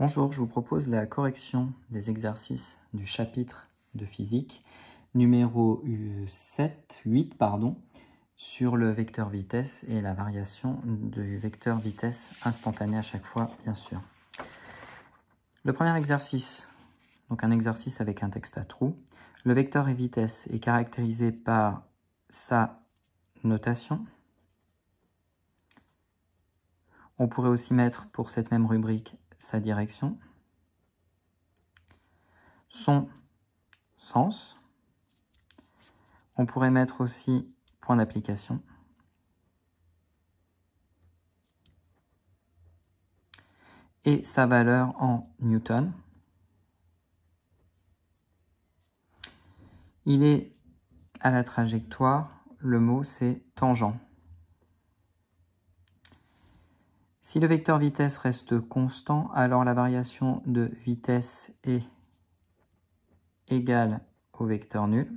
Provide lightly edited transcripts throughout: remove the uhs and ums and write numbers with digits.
Bonjour, je vous propose la correction des exercices du chapitre de physique numéro 8 sur le vecteur vitesse et la variation du vecteur vitesse instantané à chaque fois, bien sûr. Le premier exercice, donc un exercice avec un texte à trous. Le vecteur et vitesse est caractérisé par sa notation. On pourrait aussi mettre pour cette même rubrique sa direction, son sens. On pourrait mettre aussi point d'application. Et sa valeur en newton. Il est à la trajectoire, le mot c'est tangent. Si le vecteur vitesse reste constant, alors la variation de vitesse est égale au vecteur nul.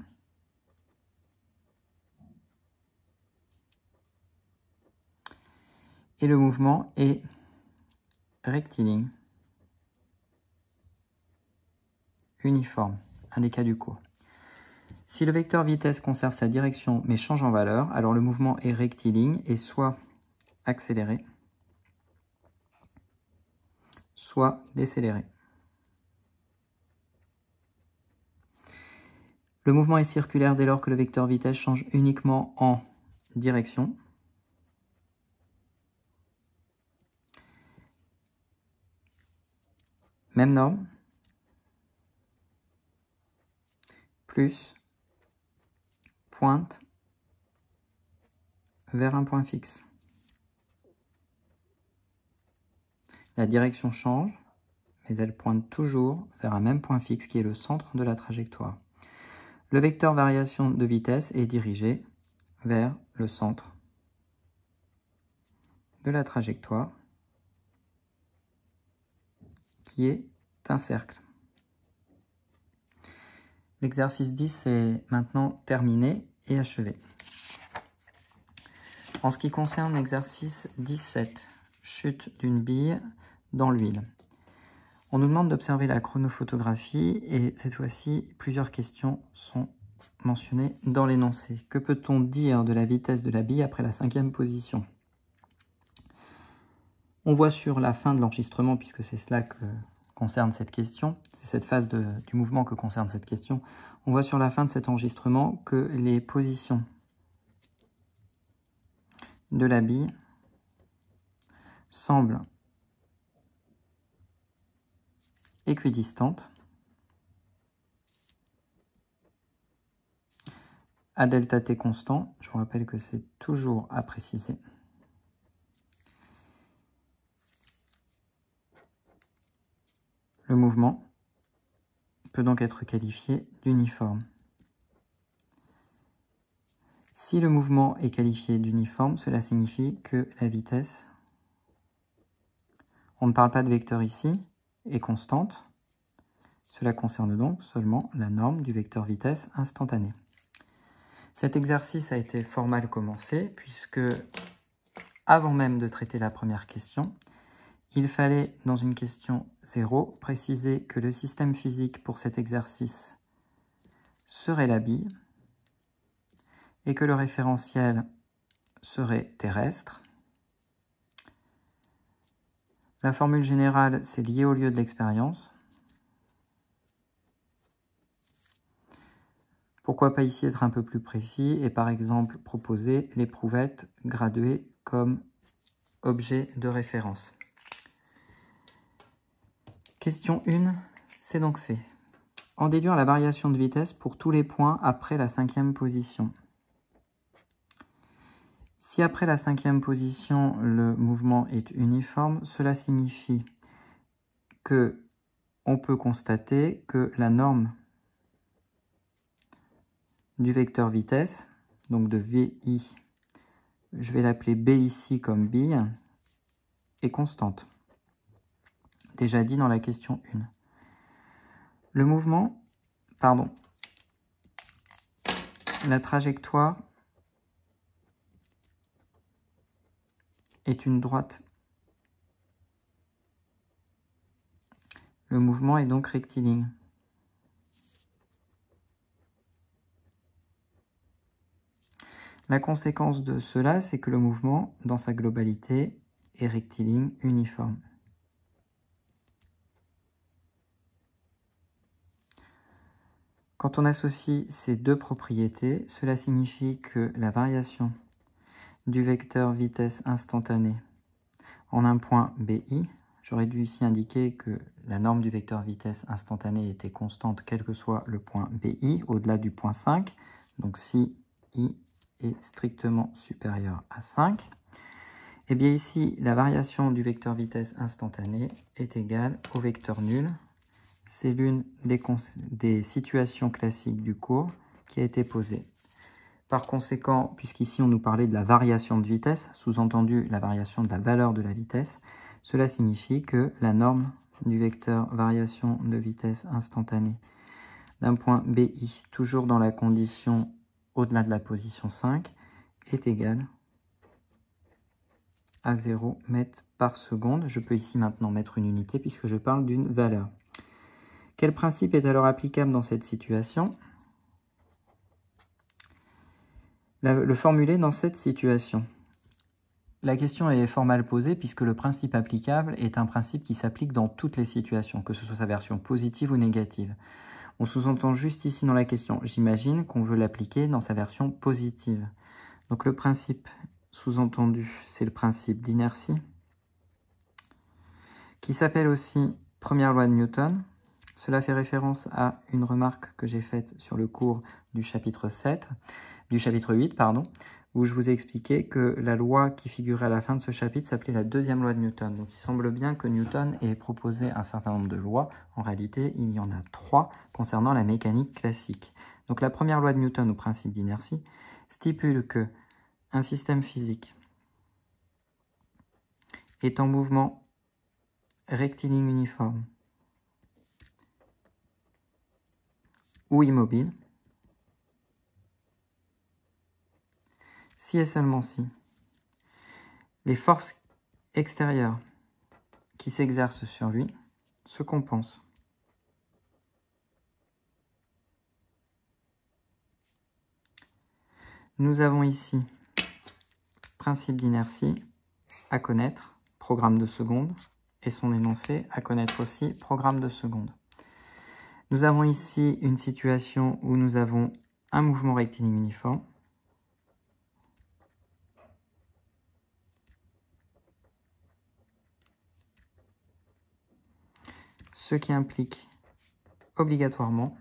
Et le mouvement est rectiligne, uniforme, un des cas du cours. Si le vecteur vitesse conserve sa direction mais change en valeur, alors le mouvement est rectiligne et soit accéléré, soit décéléré. Le mouvement est circulaire dès lors que le vecteur vitesse change uniquement en direction. Même norme, plus pointe vers un point fixe. La direction change, mais elle pointe toujours vers un même point fixe qui est le centre de la trajectoire. Le vecteur variation de vitesse est dirigé vers le centre de la trajectoire, qui est un cercle. L'exercice 10 est maintenant terminé et achevé. En ce qui concerne l'exercice 17, chute d'une bille dans l'huile. On nous demande d'observer la chronophotographie et cette fois-ci, plusieurs questions sont mentionnées dans l'énoncé. Que peut-on dire de la vitesse de la bille après la 5e position? On voit sur la fin de l'enregistrement, puisque c'est cela que concerne cette question, c'est cette phase du mouvement que concerne cette question, on voit sur la fin de cet enregistrement que les positions de la bille semblent équidistantes à delta t constant. Je vous rappelle que c'est toujours à préciser. Le mouvement peut donc être qualifié d'uniforme. Si le mouvement est qualifié d'uniforme, cela signifie que la vitesse, on ne parle pas de vecteur ici, est constante. Cela concerne donc seulement la norme du vecteur vitesse instantané. Cet exercice a été fort mal commencé, puisque avant même de traiter la première question, il fallait, dans une question 0, préciser que le système physique pour cet exercice serait la bille et que le référentiel serait terrestre. La formule générale, c'est lié au lieu de l'expérience. Pourquoi pas ici être un peu plus précis et par exemple proposer l'éprouvette graduée comme objet de référence. Question 1, c'est donc fait. En déduire la variation de vitesse pour tous les points après la 5e position. Si après la 5e position, le mouvement est uniforme, cela signifie que on peut constater que la norme du vecteur vitesse, donc de VI, je vais l'appeler B ici comme bille, est constante. Déjà dit dans la question 1. Le mouvement, la trajectoire est une droite Le mouvement est donc rectiligne. La conséquence de cela, c'est que le mouvement, dans sa globalité, est rectiligne uniforme. Quand on associe ces deux propriétés, cela signifie que la variation du vecteur vitesse instantanée en un point BI, j'aurais dû ici indiquer que la norme du vecteur vitesse instantanée était constante quel que soit le point BI, au-delà du point 5, donc si I est strictement supérieur à 5, et bien ici, la variation du vecteur vitesse instantanée est égale au vecteur nul. C'est l'une des situations classiques du cours qui a été posée. Par conséquent, puisqu'ici on nous parlait de la variation de vitesse, sous-entendu la variation de la valeur de la vitesse, cela signifie que la norme du vecteur variation de vitesse instantanée d'un point BI, toujours dans la condition au-delà de la position 5, est égale à 0 mètres par seconde. Je peux ici maintenant mettre une unité puisque je parle d'une valeur. Quel principe est alors applicable dans cette situation? Le formuler dans cette situation. La question est fort mal posée puisque le principe applicable est un principe qui s'applique dans toutes les situations, que ce soit sa version positive ou négative. On sous-entend juste ici dans la question, j'imagine qu'on veut l'appliquer dans sa version positive. Donc le principe sous-entendu, c'est le principe d'inertie, qui s'appelle aussi première loi de Newton. Cela fait référence à une remarque que j'ai faite sur le cours du chapitre 8, où je vous ai expliqué que la loi qui figurait à la fin de ce chapitre s'appelait la deuxième loi de Newton. Donc il semble bien que Newton ait proposé un certain nombre de lois. En réalité, il y en a 3 concernant la mécanique classique. Donc la première loi de Newton, ou principe d'inertie, stipule que un système physique est en mouvement rectiligne uniforme ou immobile, si et seulement si les forces extérieures qui s'exercent sur lui se compensent. Nous avons ici principe d'inertie à connaître, programme de seconde, et son énoncé à connaître aussi, programme de seconde. Nous avons ici une situation où nous avons un mouvement rectiligne uniforme, ce qui implique obligatoirement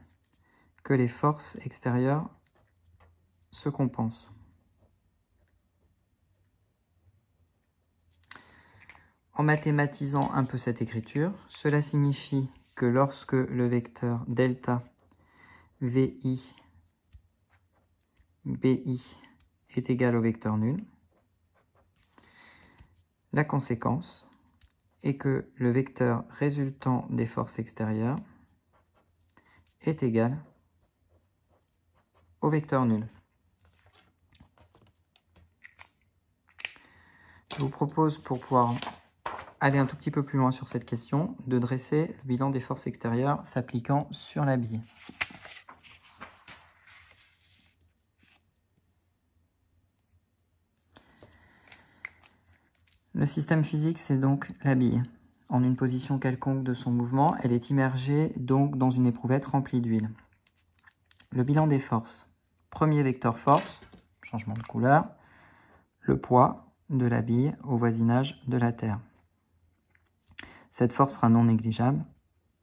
que les forces extérieures se compensent. En mathématisant un peu cette écriture, cela signifie que lorsque le vecteur delta VI BI est égal au vecteur nul, la conséquence est que le vecteur résultant des forces extérieures est égal au vecteur nul. Je vous propose, pour pouvoir aller un tout petit peu plus loin sur cette question, de dresser le bilan des forces extérieures s'appliquant sur la bille. Le système physique, c'est donc la bille. En une position quelconque de son mouvement, elle est immergée donc dans une éprouvette remplie d'huile. Le bilan des forces. Premier vecteur force, changement de couleur, le poids de la bille au voisinage de la Terre. Cette force sera non négligeable,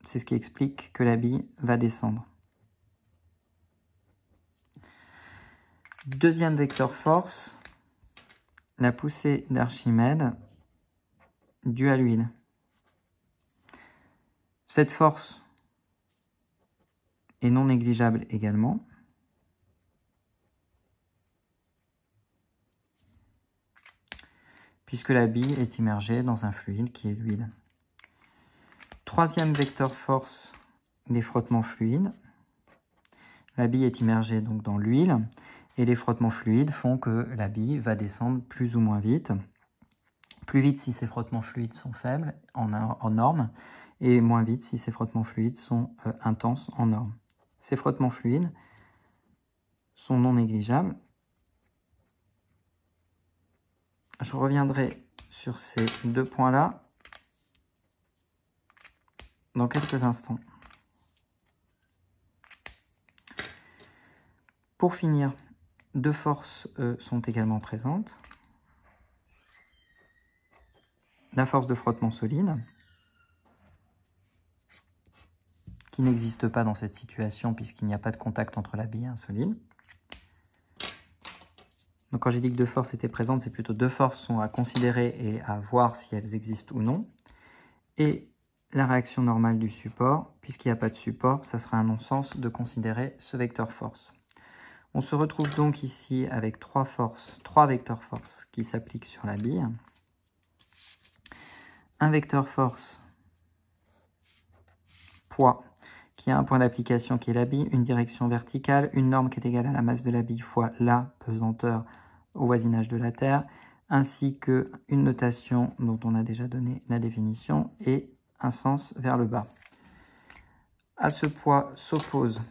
c'est ce qui explique que la bille va descendre. Deuxième vecteur force, la poussée d'Archimède due à l'huile. Cette force est non négligeable également. Puisque la bille est immergée dans un fluide qui est l'huile. Troisième vecteur force des frottements fluides. La bille est immergée donc dans l'huile et les frottements fluides font que la bille va descendre plus ou moins vite. Plus vite si ces frottements fluides sont faibles en norme et moins vite si ces frottements fluides sont intenses en norme. Ces frottements fluides sont non négligeables. Je reviendrai sur ces deux points-là dans quelques instants. Pour finir, deux forces sont également présentes. La force de frottement solide, qui n'existe pas dans cette situation puisqu'il n'y a pas de contact entre la bille et un solide. Donc quand j'ai dit que deux forces étaient présentes, c'est plutôt deux forces sont à considérer et à voir si elles existent ou non. Et la réaction normale du support, puisqu'il n'y a pas de support, ça sera un non-sens de considérer ce vecteur force. On se retrouve donc ici avec trois vecteurs force qui s'appliquent sur la bille. Un vecteur force poids qui a un point d'application qui est la bille, une direction verticale, une norme qui est égale à la masse de la bille fois la pesanteur au voisinage de la Terre, ainsi qu'une notation dont on a déjà donné la définition et un sens vers le bas. À ce poids s'opposent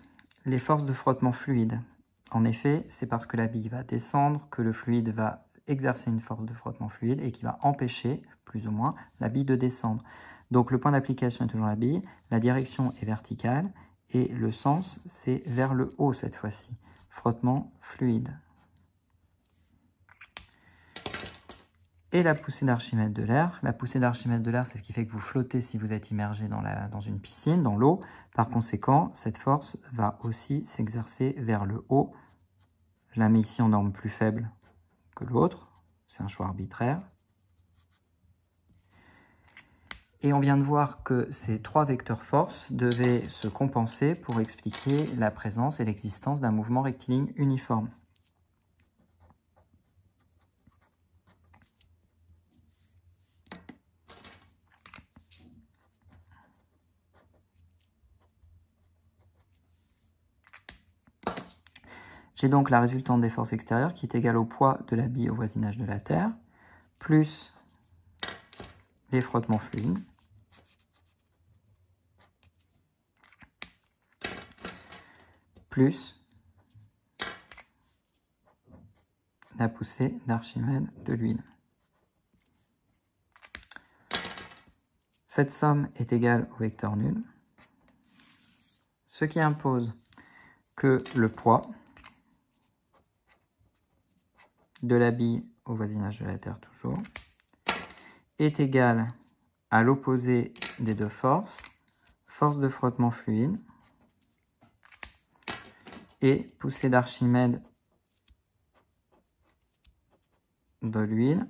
les forces de frottement fluide. En effet, c'est parce que la bille va descendre que le fluide va exercer une force de frottement fluide et qui va empêcher, plus ou moins, la bille de descendre. Donc le point d'application est toujours la bille, la direction est verticale et le sens c'est vers le haut cette fois-ci. Frottement fluide. Et la poussée d'Archimède de l'air. La poussée d'Archimède de l'air, c'est ce qui fait que vous flottez si vous êtes immergé dans une piscine, dans l'eau. Par conséquent, cette force va aussi s'exercer vers le haut. Je la mets ici en norme plus faible que l'autre. C'est un choix arbitraire. Et on vient de voir que ces trois vecteurs force devaient se compenser pour expliquer la présence et l'existence d'un mouvement rectiligne uniforme. J'ai donc la résultante des forces extérieures qui est égale au poids de la bille au voisinage de la Terre, plus les frottements fluides, plus la poussée d'Archimède de l'huile. Cette somme est égale au vecteur nul, ce qui impose que le poids de la bille au voisinage de la Terre toujours est égal à l'opposé des deux forces, force de frottement fluide et poussée d'Archimède de l'huile.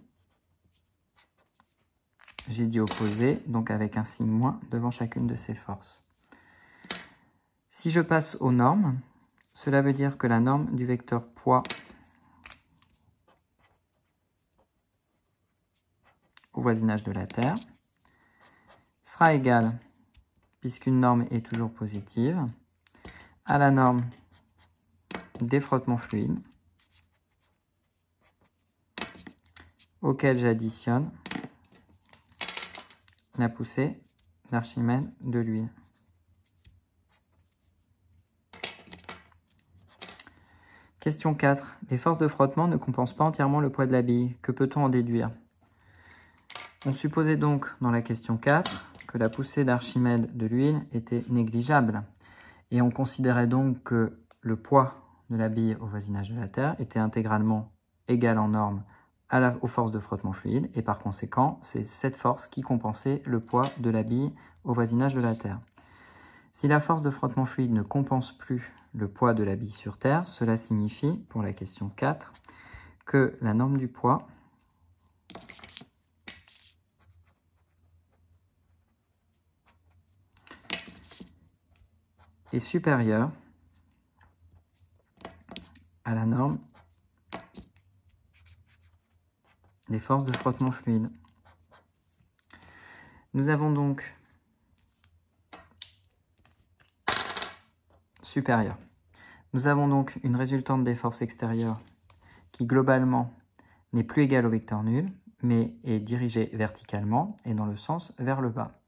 J'ai dit opposé, donc avec un signe moins devant chacune de ces forces. Si je passe aux normes, cela veut dire que la norme du vecteur poids au voisinage de la Terre sera égale, puisqu'une norme est toujours positive, à la norme des frottements fluides auquel j'additionne la poussée d'Archimède de l'huile. Question 4. Les forces de frottement ne compensent pas entièrement le poids de la bille. Que peut-on en déduire? On supposait donc dans la question 4 que la poussée d'Archimède de l'huile était négligeable. Et on considérait donc que le poids de la bille au voisinage de la Terre était intégralement égal en norme aux forces de frottement fluide. Et par conséquent, c'est cette force qui compensait le poids de la bille au voisinage de la Terre. Si la force de frottement fluide ne compense plus le poids de la bille sur Terre, cela signifie, pour la question 4, que la norme du poids est supérieure à la norme des forces de frottement fluide. Nous avons donc supérieur. Nous avons donc une résultante des forces extérieures qui globalement n'est plus égale au vecteur nul, mais est dirigée verticalement et dans le sens vers le bas.